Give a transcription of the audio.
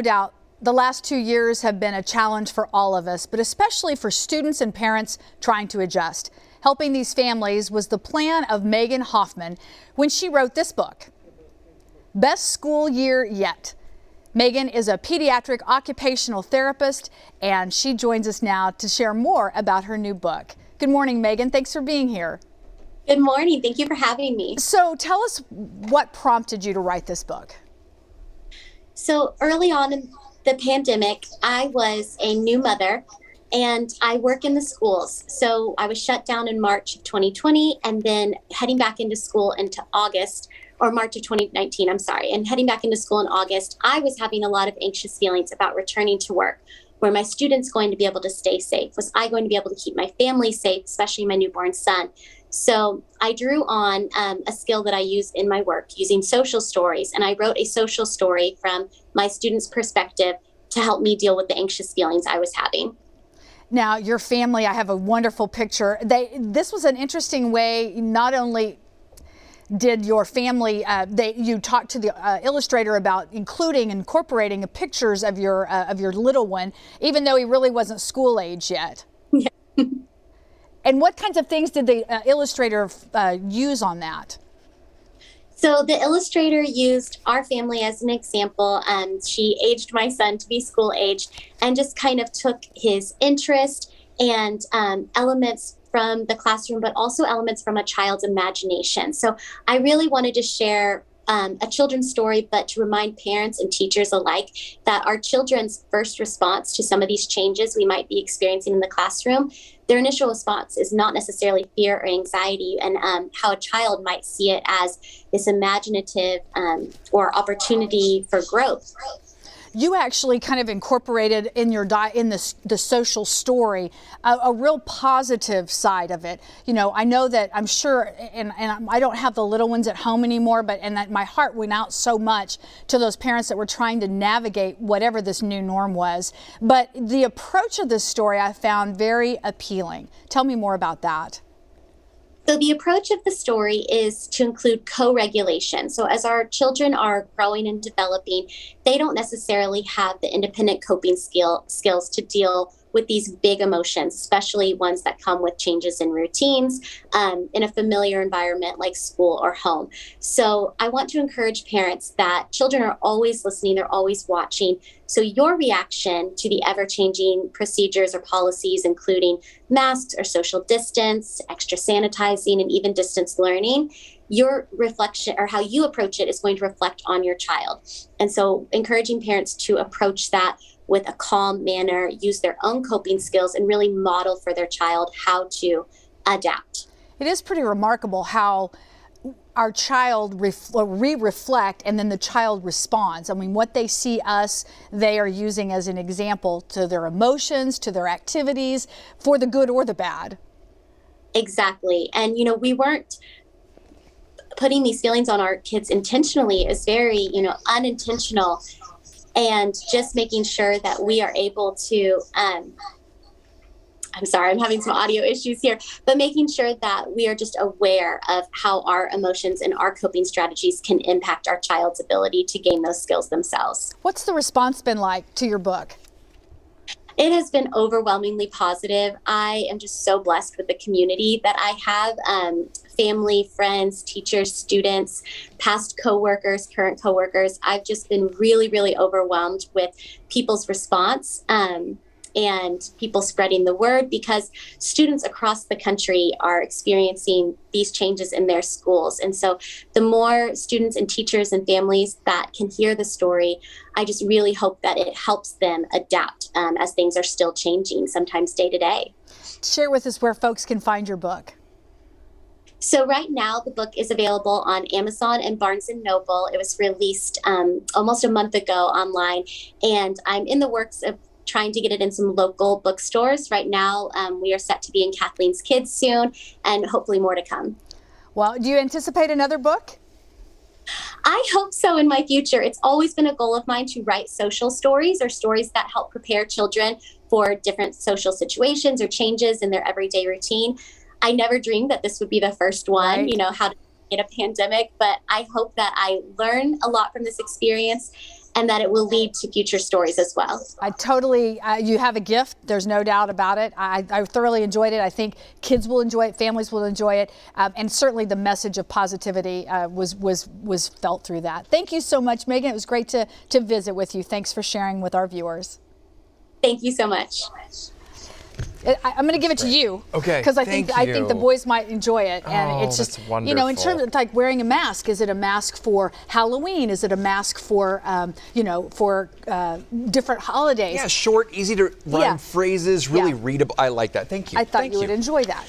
No doubt, the last 2 years have been a challenge for all of us, but especially for students and parents trying to adjust. Helping these families was the plan of Megan Hoffman when she wrote this book, Best School Year Yet. Megan is a pediatric occupational therapist, and she joins us now to share more about her new book. Good morning, Megan. Thanks for being here. Good morning. Thank you for having me. So tell us what prompted you to write this book. So early on in the pandemic, I was a new mother and I work in the schools. So I was shut down in March of 2020 and then heading back into school into August or March of 2019, I'm sorry. And heading back into school in August, I was having a lot of anxious feelings about returning to work. Were my students going to be able to stay safe? Was I going to be able to keep my family safe, especially my newborn son? So I drew on a skill that I use in my work using social stories. And I wrote a social story from my students' perspective to help me deal with the anxious feelings I was having. Now, your family, I have a wonderful picture. This was an interesting way. Not only did your family, you talked to the illustrator about incorporating pictures of your little one, even though he really wasn't school age yet. Yeah. And what kinds of things did the illustrator use on that? So the illustrator used our family as an example. She aged my son to be school aged and just kind of took his interest and elements from the classroom, but also elements from a child's imagination. So I really wanted to share a children's story, but to remind parents and teachers alike that our children's first response to some of these changes we might be experiencing in the classroom, their initial response is not necessarily fear or anxiety, and how a child might see it as this imaginative or opportunity for growth. You actually kind of incorporated in your the social story a real positive side of it. You know, I know that I'm sure, and I don't have the little ones at home anymore, but that my heart went out so much to those parents that were trying to navigate whatever this new norm was. But the approach of this story I found very appealing. Tell me more about that. So the approach of the story is to include co-regulation. So as our children are growing and developing, they don't necessarily have the independent coping skills to deal with these big emotions, especially ones that come with changes in routines in a familiar environment like school or home. So I want to encourage parents that children are always listening, they're always watching. So your reaction to the ever-changing procedures or policies, including masks or social distance, extra sanitizing, and even distance learning, your reflection or how you approach it is going to reflect on your child. And so encouraging parents to approach that with a calm manner, use their own coping skills, and really model for their child how to adapt. It is pretty remarkable how our child reflect and then the child responds. I mean, what they see us, they are using as an example to their emotions, to their activities, for the good or the bad. Exactly. And, you know, we weren't putting these feelings on our kids intentionally. It was very, unintentional. And just making sure that we are able to, I'm sorry, I'm having some audio issues here, but making sure that we are just aware of how our emotions and our coping strategies can impact our child's ability to gain those skills themselves. What's the response been like to your book? It has been overwhelmingly positive. I am just so blessed with the community that I have. Family, friends, teachers, students, past coworkers, current coworkers. I've just been really, really overwhelmed with people's response and people spreading the word, because students across the country are experiencing these changes in their schools. And so the more students and teachers and families that can hear the story, I just really hope that it helps them adapt as things are still changing, sometimes day to day. Share with us where folks can find your book. So right now, the book is available on Amazon and Barnes & Noble. It was released almost a month ago online, and I'm in the works of trying to get it in some local bookstores. Right now, we are set to be in Kathleen's Kids soon, and hopefully more to come. Well, do you anticipate another book? I hope so in my future. It's always been a goal of mine to write social stories or stories that help prepare children for different social situations or changes in their everyday routine. I never dreamed that this would be the first one, Right. how to get a pandemic, but I hope that I learn a lot from this experience and that it will lead to future stories as well. I totally, you have a gift. There's no doubt about it. I thoroughly enjoyed it. I think kids will enjoy it, families will enjoy it, and certainly the message of positivity was felt through that. Thank you so much, Megan. It was great to visit with you. Thanks for sharing with our viewers. Thank you so much. I'm going to give it to you, okay? Because I think the boys might enjoy it, and it's just wonderful. You know, in terms of like wearing a mask. Is it a mask for Halloween? Is it a mask for you know, for different holidays? Yeah, short, easy to rhyme phrases, really readable. I like that. Thank you. I thought Thank you would enjoy that.